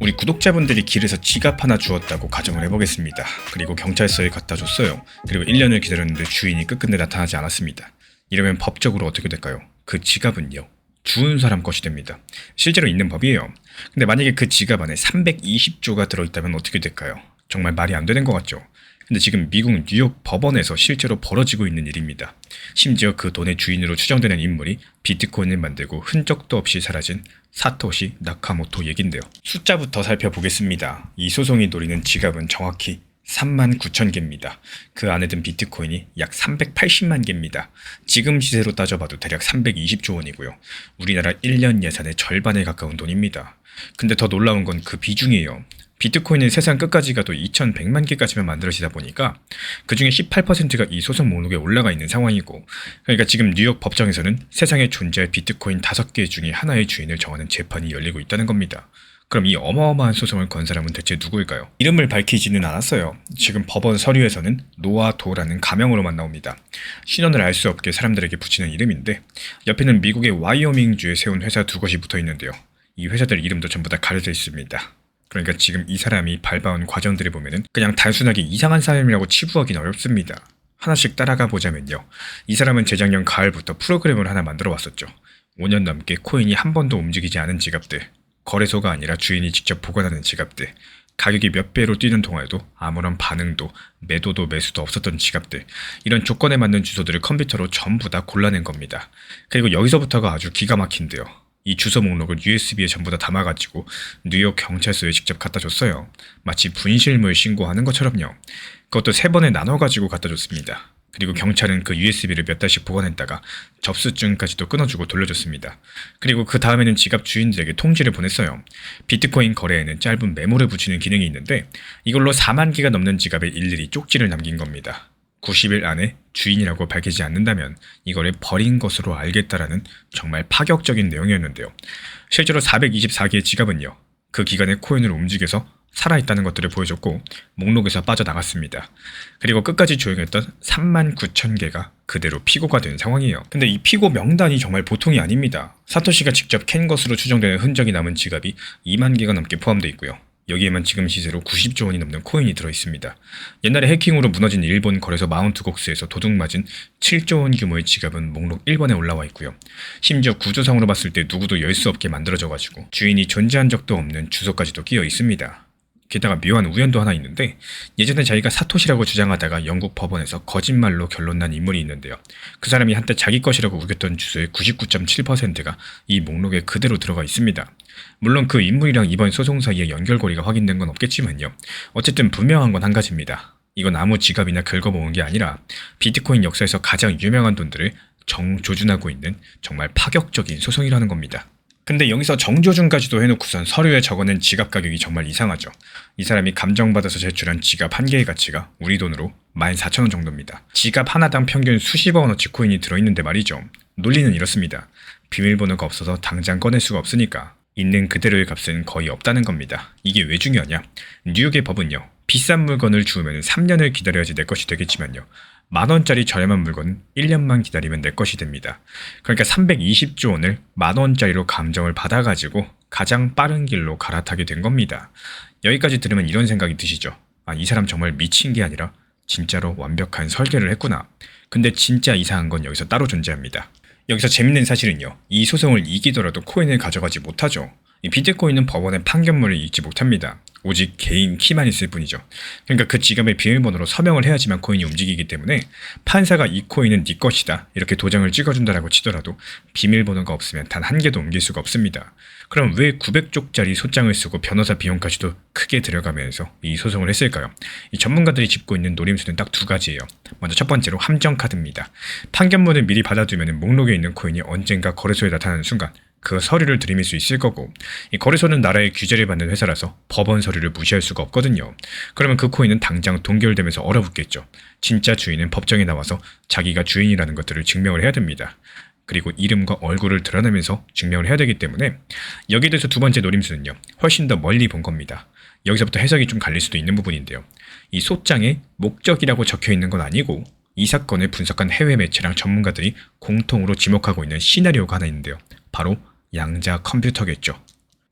우리 구독자분들이 길에서 지갑 하나 주웠다고 가정을 해보겠습니다. 그리고 경찰서에 갖다 줬어요. 그리고 1년을 기다렸는데 주인이 끝끝내 나타나지 않았습니다. 이러면 법적으로 어떻게 될까요? 그 지갑은요, 주운 사람 것이 됩니다. 실제로 있는 법이에요. 근데 만약에 그 지갑 안에 320조가 들어있다면 어떻게 될까요? 정말 말이 안 되는 것 같죠? 근데 지금 미국 뉴욕 법원에서 실제로 벌어지고 있는 일입니다. 심지어 그 돈의 주인으로 추정되는 인물이 비트코인을 만들고 흔적도 없이 사라진 사토시 나카모토 얘긴데요. 숫자부터 살펴보겠습니다. 이 소송이 노리는 지갑은 정확히 39,000개입니다. 그 안에 든 비트코인이 약 380만 개입니다. 지금 시세로 따져봐도 대략 320조 원이고요. 우리나라 1년 예산의 절반에 가까운 돈입니다. 근데 더 놀라운 건 그 비중이에요. 비트코인은 세상 끝까지 가도 2100만 개까지만 만들어지다 보니까 그중에 18%가 이 소송 목록에 올라가 있는 상황이고, 그러니까 지금 뉴욕 법정에서는 세상에 존재할 비트코인 5개 중에 하나의 주인을 정하는 재판이 열리고 있다는 겁니다. 그럼 이 어마어마한 소송을 건 사람은 대체 누구일까요? 이름을 밝히지는 않았어요. 지금 법원 서류에서는 노아도라는 가명으로만 나옵니다. 신원을 알 수 없게 사람들에게 붙이는 이름인데, 옆에는 미국의 와이오밍주에 세운 회사 두 곳이 붙어 있는데요. 이 회사들 이름도 전부 다 가려져 있습니다. 그러니까 지금 이 사람이 밟아온 과정들을 보면은 그냥 단순하게 이상한 사람이라고 치부하기는 어렵습니다. 하나씩 따라가 보자면요. 이 사람은 재작년 가을부터 프로그램을 하나 만들어 왔었죠. 5년 넘게 코인이 한 번도 움직이지 않은 지갑들, 거래소가 아니라 주인이 직접 보관하는 지갑들, 가격이 몇 배로 뛰는 동안에도 아무런 반응도 매도도 매수도 없었던 지갑들, 이런 조건에 맞는 주소들을 컴퓨터로 전부 다 골라낸 겁니다. 그리고 여기서부터가 아주 기가 막힌데요. 이 주소 목록을 USB에 전부 다 담아가지고 뉴욕 경찰서에 직접 갖다 줬어요. 마치 분실물 신고하는 것처럼요. 그것도 3번에 나눠가지고 갖다 줬습니다. 그리고 경찰은 그 USB를 몇 달씩 보관했다가 접수증까지도 끊어주고 돌려줬습니다. 그리고 그 다음에는 지갑 주인들에게 통지를 보냈어요. 비트코인 거래에는 짧은 메모를 붙이는 기능이 있는데, 이걸로 4만 개가 넘는 지갑에 일일이 쪽지를 남긴 겁니다. 90일 안에 주인이라고 밝히지 않는다면 이거를 버린 것으로 알겠다라는 정말 파격적인 내용이었는데요. 실제로 424개의 지갑은요, 그 기간에 코인을 움직여서 살아있다는 것들을 보여줬고 목록에서 빠져나갔습니다. 그리고 끝까지 조용했던 39,000개가 그대로 피고가 된 상황이에요. 근데 이 피고 명단이 정말 보통이 아닙니다. 사토시가 직접 캔 것으로 추정되는 흔적이 남은 지갑이 2만 개가 넘게 포함되어 있고요. 여기에만 지금 시세로 90조 원이 넘는 코인이 들어있습니다. 옛날에 해킹으로 무너진 일본 거래소 마운트곡스에서 도둑맞은 7조 원 규모의 지갑은 목록 1번에 올라와 있고요. 심지어 구조상으로 봤을 때 누구도 열 수 없게 만들어져가지고 주인이 존재한 적도 없는 주소까지도 끼어 있습니다. 게다가 묘한 우연도 하나 있는데, 예전에 자기가 사토시라고 주장하다가 영국 법원에서 거짓말로 결론 난 인물이 있는데요. 그 사람이 한때 자기 것이라고 우겼던 주소의 99.7%가 이 목록에 그대로 들어가 있습니다. 물론 그 인물이랑 이번 소송 사이에 연결고리가 확인된 건 없겠지만요. 어쨌든 분명한 건 한 가지입니다. 이건 아무 지갑이나 긁어모은 게 아니라 비트코인 역사에서 가장 유명한 돈들을 정조준하고 있는 정말 파격적인 소송이라는 겁니다. 근데 여기서 정조준까지도 해놓고선 서류에 적어낸 지갑 가격이 정말 이상하죠. 이 사람이 감정받아서 제출한 지갑 한 개의 가치가 우리 돈으로 14,000원 정도입니다. 지갑 하나당 평균 수십억 원어치 코인이 들어있는데 말이죠. 논리는 이렇습니다. 비밀번호가 없어서 당장 꺼낼 수가 없으니까 있는 그대로의 값은 거의 없다는 겁니다. 이게 왜 중요하냐? 뉴욕의 법은요, 비싼 물건을 주우면 3년을 기다려야지 내 것이 되겠지만요, 10,000원짜리 저렴한 물건은 1년만 기다리면 내 것이 됩니다. 그러니까 320조 원을 10,000원짜리로 감정을 받아가지고 가장 빠른 길로 갈아타게 된 겁니다. 여기까지 들으면 이런 생각이 드시죠? 아, 이 사람 정말 미친 게 아니라 진짜로 완벽한 설계를 했구나. 근데 진짜 이상한 건 여기서 따로 존재합니다. 여기서 재밌는 사실은요, 이 소송을 이기더라도 코인을 가져가지 못하죠. 이 비트코인은 법원의 판결문을 읽지 못합니다. 오직 개인 키만 있을 뿐이죠. 그러니까 그 지갑의 비밀번호로 서명을 해야지만 코인이 움직이기 때문에 판사가 이 코인은 네 것이다 이렇게 도장을 찍어준다라고 치더라도 비밀번호가 없으면 단 한 개도 옮길 수가 없습니다. 그럼 왜 900쪽짜리 소장을 쓰고 변호사 비용까지도 크게 들여가면서 이 소송을 했을까요? 이 전문가들이 짚고 있는 노림수는 딱 두 가지예요. 먼저 첫 번째로 함정카드입니다. 판결문을 미리 받아두면 목록에 있는 코인이 언젠가 거래소에 나타나는 순간 그 서류를 들이밀 수 있을 거고, 이 거래소는 나라의 규제를 받는 회사라서 법원 서류를 무시할 수가 없거든요. 그러면 그 코인은 당장 동결되면서 얼어붙겠죠. 진짜 주인은 법정에 나와서 자기가 주인이라는 것들을 증명을 해야 됩니다. 그리고 이름과 얼굴을 드러내면서 증명을 해야 되기 때문에 여기에 대해서 두 번째 노림수는요, 훨씬 더 멀리 본 겁니다. 여기서부터 해석이 좀 갈릴 수도 있는 부분인데요. 이 소장에 목적이라고 적혀 있는 건 아니고, 이 사건을 분석한 해외 매체랑 전문가들이 공통으로 지목하고 있는 시나리오가 하나 있는데요. 바로 양자 컴퓨터겠죠.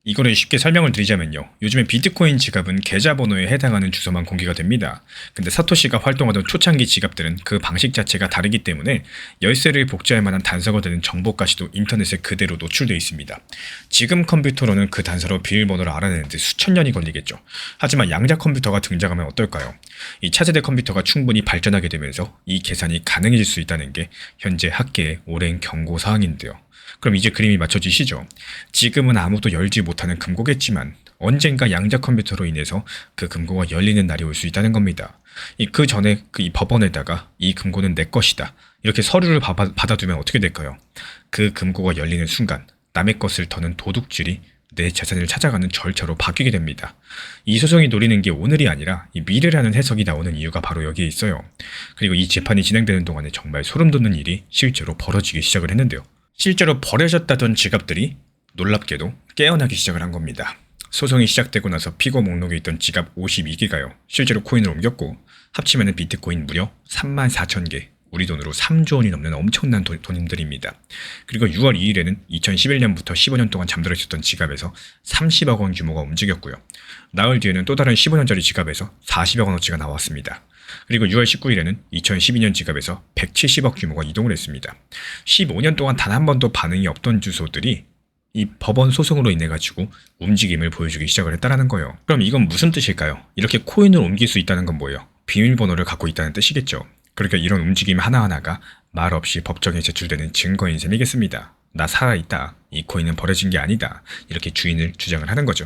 이거를 쉽게 설명을 드리자면요. 요즘에 비트코인 지갑은 계좌번호에 해당하는 주소만 공개가 됩니다. 근데 사토시가 활동하던 초창기 지갑들은 그 방식 자체가 다르기 때문에 열쇠를 복제할 만한 단서가 되는 정보까지도 인터넷에 그대로 노출되어 있습니다. 지금 컴퓨터로는 그 단서로 비밀번호를 알아내는데 수천 년이 걸리겠죠. 하지만 양자 컴퓨터가 등장하면 어떨까요? 이 차세대 컴퓨터가 충분히 발전하게 되면서 이 계산이 가능해질 수 있다는 게 현재 학계의 오랜 경고사항인데요. 그럼 이제 그림이 맞춰지시죠? 지금은 아무도 열지 못하는 금고겠지만 언젠가 양자 컴퓨터로 인해서 그 금고가 열리는 날이 올 수 있다는 겁니다. 그 전에 이 법원에다가 이 금고는 내 것이다, 이렇게 서류를 받아두면 어떻게 될까요? 그 금고가 열리는 순간 남의 것을 터는 도둑질이 내 재산을 찾아가는 절차로 바뀌게 됩니다. 이 소송이 노리는 게 오늘이 아니라 이 미래라는 해석이 나오는 이유가 바로 여기에 있어요. 그리고 이 재판이 진행되는 동안에 정말 소름 돋는 일이 실제로 벌어지기 시작을 했는데요. 실제로 버려졌다던 지갑들이 놀랍게도 깨어나기 시작을 한 겁니다. 소송이 시작되고 나서 피고 목록에 있던 지갑 52개가요. 실제로 코인을 옮겼고 합치면 비트코인 무려 34,000개, 우리 돈으로 3조 원이 넘는 엄청난 돈들입니다. 그리고 6월 2일에는 2011년부터 15년 동안 잠들어 있었던 지갑에서 30억 원 규모가 움직였고요. 나흘 뒤에는 또 다른 15년짜리 지갑에서 40억 원어치가 나왔습니다. 그리고 6월 19일에는 2012년 지갑에서 170억 규모가 이동을 했습니다. 15년 동안 단 한 번도 반응이 없던 주소들이 이 법원 소송으로 인해 가지고 움직임을 보여주기 시작을 했다는 거예요. 그럼 이건 무슨 뜻일까요? 이렇게 코인을 옮길 수 있다는 건 뭐예요? 비밀번호를 갖고 있다는 뜻이겠죠. 그러니까 이런 움직임 하나하나가 말 없이 법정에 제출되는 증거인 셈이겠습니다. 나 살아있다, 이 코인은 버려진 게 아니다, 이렇게 주인을 주장을 하는 거죠.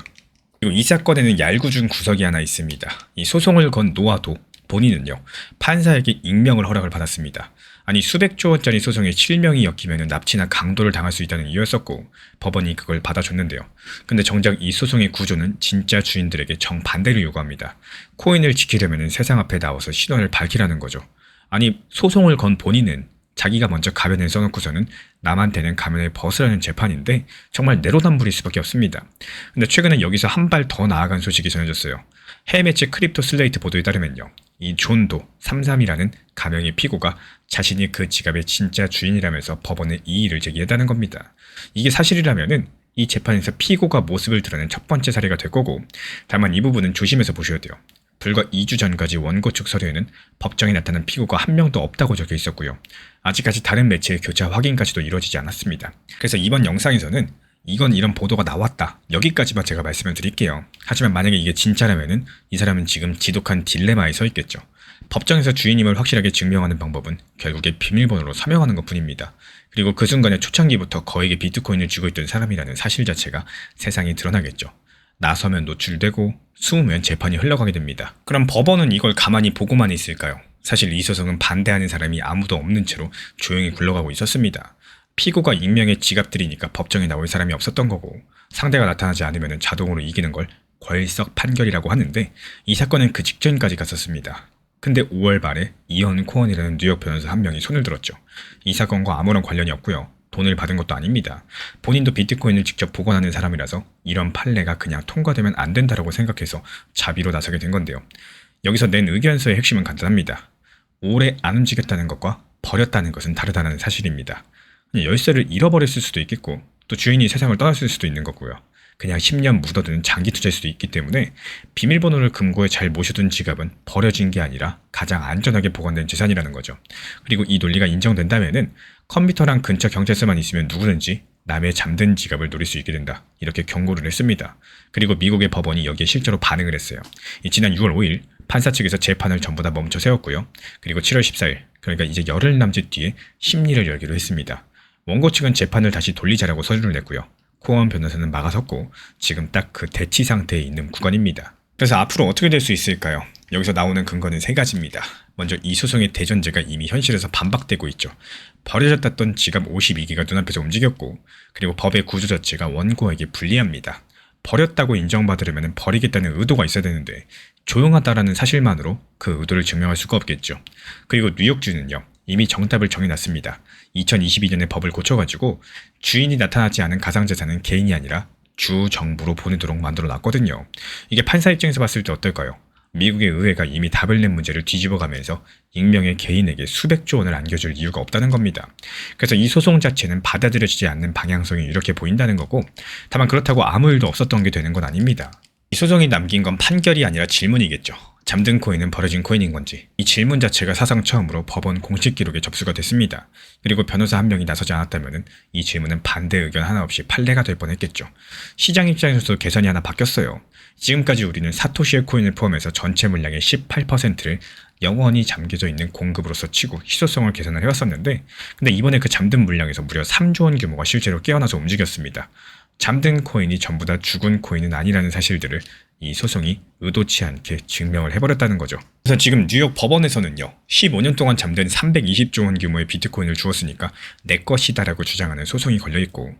그리고 이 사건에는 얄궂은 구석이 하나 있습니다. 이 소송을 건 노아도 본인은요, 판사에게 익명을 허락을 받았습니다. 아니, 수백조 원짜리 소송에 실명이 엮이면 납치나 강도를 당할 수 있다는 이유였었고 법원이 그걸 받아줬는데요. 근데 정작 이 소송의 구조는 진짜 주인들에게 정반대를 요구합니다. 코인을 지키려면 세상 앞에 나와서 신원을 밝히라는 거죠. 아니, 소송을 건 본인은 자기가 먼저 가면을 써놓고서는 남한테는 가면을 벗으라는 재판인데 정말 내로남불일 수밖에 없습니다. 근데 최근에 여기서 한 발 더 나아간 소식이 전해졌어요. 해외 매체 크립토 슬레이트 보도에 따르면요, 이 존도 33이라는 가명의 피고가 자신이 그 지갑의 진짜 주인이라면서 법원에 이의를 제기했다는 겁니다. 이게 사실이라면은 이 재판에서 피고가 모습을 드러낸 첫 번째 사례가 될 거고, 다만 이 부분은 조심해서 보셔야 돼요. 불과 2주 전까지 원고 측 서류에는 법정에 나타난 피고가 한 명도 없다고 적혀 있었고요. 아직까지 다른 매체의 교차 확인까지도 이루어지지 않았습니다. 그래서 이번 영상에서는 이건 이런 보도가 나왔다, 여기까지만 제가 말씀을 드릴게요. 하지만 만약에 이게 진짜라면은 이 사람은 지금 지독한 딜레마에 서 있겠죠. 법정에서 주인임을 확실하게 증명하는 방법은 결국에 비밀번호로 서명하는 것 뿐입니다. 그리고 그 순간에 초창기부터 거액의 비트코인을 쥐고 있던 사람이라는 사실 자체가 세상에 드러나겠죠. 나서면 노출되고 숨으면 재판이 흘러가게 됩니다. 그럼 법원은 이걸 가만히 보고만 있을까요? 사실 이 소송은 반대하는 사람이 아무도 없는 채로 조용히 굴러가고 있었습니다. 피고가 익명의 지갑들이니까 법정에 나올 사람이 없었던 거고, 상대가 나타나지 않으면 자동으로 이기는 걸 궐석 판결이라고 하는데 이 사건은 그 직전까지 갔었습니다. 근데 5월 말에 이언 코언이라는 뉴욕 변호사 한 명이 손을 들었죠. 이 사건과 아무런 관련이 없고요. 돈을 받은 것도 아닙니다. 본인도 비트코인을 직접 복원하는 사람이라서 이런 판례가 그냥 통과되면 안 된다라고 생각해서 자비로 나서게 된 건데요. 여기서 낸 의견서의 핵심은 간단합니다. 오래 안 움직였다는 것과 버렸다는 것은 다르다는 사실입니다. 열쇠를 잃어버렸을 수도 있겠고 또 주인이 세상을 떠났을 수도 있는 거고요. 그냥 10년 묻어두는 장기 투자일 수도 있기 때문에 비밀번호를 금고에 잘 모셔둔 지갑은 버려진 게 아니라 가장 안전하게 보관된 재산이라는 거죠. 그리고 이 논리가 인정된다면은 컴퓨터랑 근처 경찰서만 있으면 누구든지 남의 잠든 지갑을 노릴 수 있게 된다, 이렇게 경고를 했습니다. 그리고 미국의 법원이 여기에 실제로 반응을 했어요. 지난 6월 5일 판사 측에서 재판을 전부 다 멈춰 세웠고요. 그리고 7월 14일, 그러니까 이제 열흘 남짓 뒤에 심리를 열기로 했습니다. 원고 측은 재판을 다시 돌리자라고 서류를 냈고요. 코언 변호사는 막아섰고 지금 딱 그 대치 상태에 있는 구간입니다. 그래서 앞으로 어떻게 될 수 있을까요? 여기서 나오는 근거는 세 가지입니다. 먼저 이 소송의 대전제가 이미 현실에서 반박되고 있죠. 버려졌다던 지갑 52개가 눈앞에서 움직였고, 그리고 법의 구조 자체가 원고에게 불리합니다. 버렸다고 인정받으려면 버리겠다는 의도가 있어야 되는데 조용하다라는 사실만으로 그 의도를 증명할 수가 없겠죠. 그리고 뉴욕주는요, 이미 정답을 정해놨습니다. 2022년에 법을 고쳐가지고 주인이 나타나지 않은 가상재산은 개인이 아니라 주 정부로 보내도록 만들어놨거든요. 이게 판사 입장에서 봤을 때 어떨까요? 미국의 의회가 이미 답을 낸 문제를 뒤집어가면서 익명의 개인에게 수백조 원을 안겨줄 이유가 없다는 겁니다. 그래서 이 소송 자체는 받아들여지지 않는 방향성이 이렇게 보인다는 거고, 다만 그렇다고 아무 일도 없었던 게 되는 건 아닙니다. 이 소송이 남긴 건 판결이 아니라 질문이겠죠. 잠든 코인은 버려진 코인인 건지. 이 질문 자체가 사상 처음으로 법원 공식 기록에 접수가 됐습니다. 그리고 변호사 한 명이 나서지 않았다면 이 질문은 반대 의견 하나 없이 판례가 될 뻔했겠죠. 시장 입장에서도 계산이 하나 바뀌었어요. 지금까지 우리는 사토시의 코인을 포함해서 전체 물량의 18%를 영원히 잠겨져 있는 공급으로서 치고 희소성을 계산을 해왔었는데, 근데 이번에 그 잠든 물량에서 무려 3조 원 규모가 실제로 깨어나서 움직였습니다. 잠든 코인이 전부 다 죽은 코인은 아니라는 사실들을 이 소송이 의도치 않게 증명을 해버렸다는 거죠. 그래서 지금 뉴욕 법원에서는요, 15년 동안 잠든 320조 원 규모의 비트코인을 주었으니까 내 것이다라고 주장하는 소송이 걸려있고,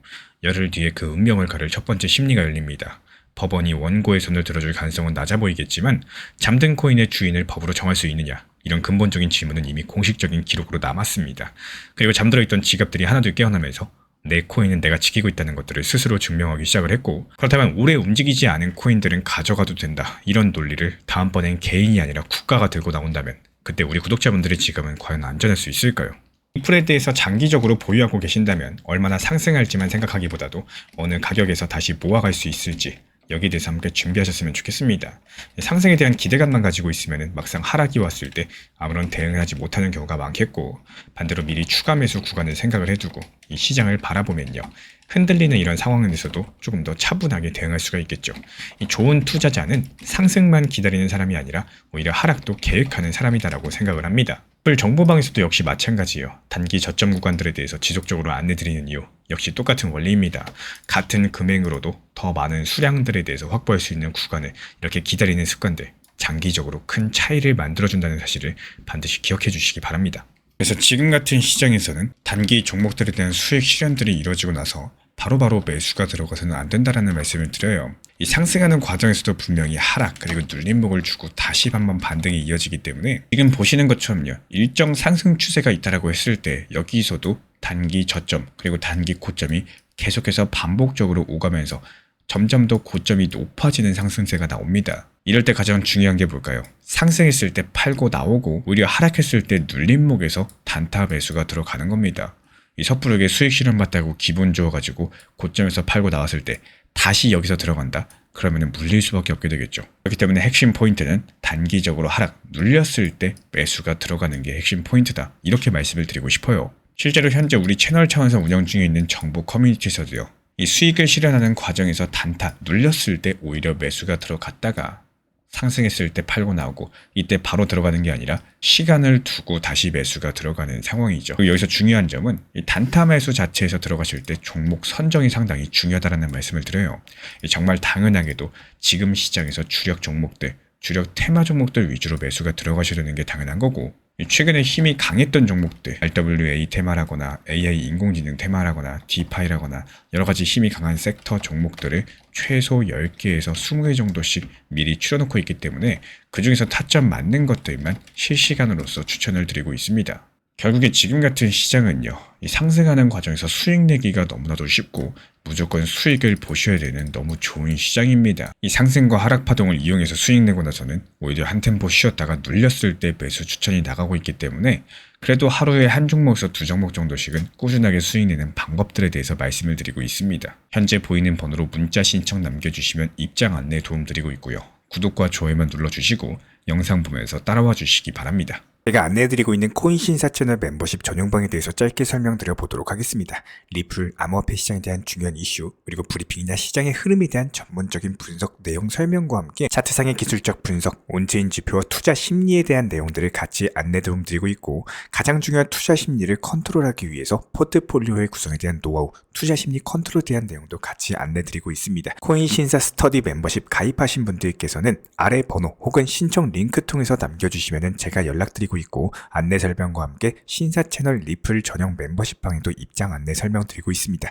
열흘 뒤에 그 운명을 가를 첫 번째 심리가 열립니다. 법원이 원고의 손을 들어줄 가능성은 낮아 보이겠지만 잠든 코인의 주인을 법으로 정할 수 있느냐, 이런 근본적인 질문은 이미 공식적인 기록으로 남았습니다. 그리고 잠들어 있던 지갑들이 하나둘 깨어나면서 내 코인은 내가 지키고 있다는 것들을 스스로 증명하기 시작을 했고, 그렇다면 오래 움직이지 않은 코인들은 가져가도 된다, 이런 논리를 다음번엔 개인이 아니라 국가가 들고 나온다면 그때 우리 구독자분들의 지갑은 과연 안전할 수 있을까요? 리플에 대해서 장기적으로 보유하고 계신다면 얼마나 상승할지만 생각하기보다도 어느 가격에서 다시 모아갈 수 있을지, 여기에 대해서 함께 준비하셨으면 좋겠습니다. 상승에 대한 기대감만 가지고 있으면 막상 하락이 왔을 때 아무런 대응을 하지 못하는 경우가 많겠고, 반대로 미리 추가 매수 구간을 생각을 해두고 이 시장을 바라보면요, 흔들리는 이런 상황에서도 조금 더 차분하게 대응할 수가 있겠죠. 이 좋은 투자자는 상승만 기다리는 사람이 아니라 오히려 하락도 계획하는 사람이다라고 생각을 합니다. 애플 정보방에서도 역시 마찬가지예요. 단기 저점 구간들에 대해서 지속적으로 안내드리는 이유, 역시 똑같은 원리입니다. 같은 금액으로도 더 많은 수량들에 대해서 확보할 수 있는 구간을 이렇게 기다리는 습관들, 장기적으로 큰 차이를 만들어준다는 사실을 반드시 기억해 주시기 바랍니다. 그래서 지금 같은 시장에서는 단기 종목들에 대한 수익 실현들이 이루어지고 나서 바로바로 매수가 들어가서는 안 된다라는 말씀을 드려요. 이 상승하는 과정에서도 분명히 하락 그리고 눌림목을 주고 다시 한번 반등이 이어지기 때문에 지금 보시는 것처럼요, 일정 상승 추세가 있다라고 했을 때 여기서도 단기 저점 그리고 단기 고점이 계속해서 반복적으로 오가면서 점점 더 고점이 높아지는 상승세가 나옵니다. 이럴 때 가장 중요한 게 뭘까요? 상승했을 때 팔고 나오고 오히려 하락했을 때 눌림목에서 단타 매수가 들어가는 겁니다. 이 섣부르게 수익 실현받다고 기분 좋아가지고 고점에서 팔고 나왔을 때 다시 여기서 들어간다? 그러면 물릴 수밖에 없게 되겠죠. 그렇기 때문에 핵심 포인트는 단기적으로 하락, 눌렸을 때 매수가 들어가는 게 핵심 포인트다, 이렇게 말씀을 드리고 싶어요. 실제로 현재 우리 채널 차원에서 운영 중에 있는 정보 커뮤니티에서도요, 이 수익을 실현하는 과정에서 단타, 눌렸을 때 오히려 매수가 들어갔다가 상승했을 때 팔고 나오고, 이때 바로 들어가는 게 아니라 시간을 두고 다시 매수가 들어가는 상황이죠. 그리고 여기서 중요한 점은 이 단타 매수 자체에서 들어가실 때 종목 선정이 상당히 중요하다는 말씀을 드려요. 정말 당연하게도 지금 시장에서 주력 종목들, 주력 테마 종목들 위주로 매수가 들어가시려는 게 당연한 거고, 최근에 힘이 강했던 종목들, RWA 테마라거나 AI 인공지능 테마라거나 디파이라거나 여러가지 힘이 강한 섹터 종목들을 최소 10개에서 20개 정도씩 미리 추려놓고 있기 때문에 그 중에서 타점 맞는 것들만 실시간으로서 추천을 드리고 있습니다. 결국에 지금 같은 시장은요, 이 상승하는 과정에서 수익 내기가 너무나도 쉽고 무조건 수익을 보셔야 되는 너무 좋은 시장입니다. 이 상승과 하락 파동을 이용해서 수익 내고 나서는 오히려 한 템포 쉬었다가 눌렸을 때 매수 추천이 나가고 있기 때문에 그래도 하루에 한 종목에서 두 종목 정도씩은 꾸준하게 수익 내는 방법들에 대해서 말씀을 드리고 있습니다. 현재 보이는 번호로 문자 신청 남겨주시면 입장 안내 도움드리고 있고요. 구독과 좋아요만 눌러주시고 영상 보면서 따라와 주시기 바랍니다. 제가 안내해드리고 있는 코인 신사 채널 멤버십 전용방에 대해서 짧게 설명드려 보도록 하겠습니다. 리플, 암호화폐 시장에 대한 중요한 이슈, 그리고 브리핑이나 시장의 흐름에 대한 전문적인 분석 내용 설명과 함께 차트상의 기술적 분석, 온체인 지표와 투자 심리에 대한 내용들을 같이 안내 도움드리고 있고, 가장 중요한 투자 심리를 컨트롤하기 위해서 포트폴리오의 구성에 대한 노하우, 투자 심리 컨트롤에 대한 내용도 같이 안내드리고 있습니다. 코인 신사 스터디 멤버십 가입하신 분들께서는 아래 번호 혹은 신청 링크 통해서 남겨주시면 제가 연락드리고 있고, 안내 설명과 함께 신사 채널 리플 전용 멤버십 방에도 입장 안내 설명드리고 있습니다.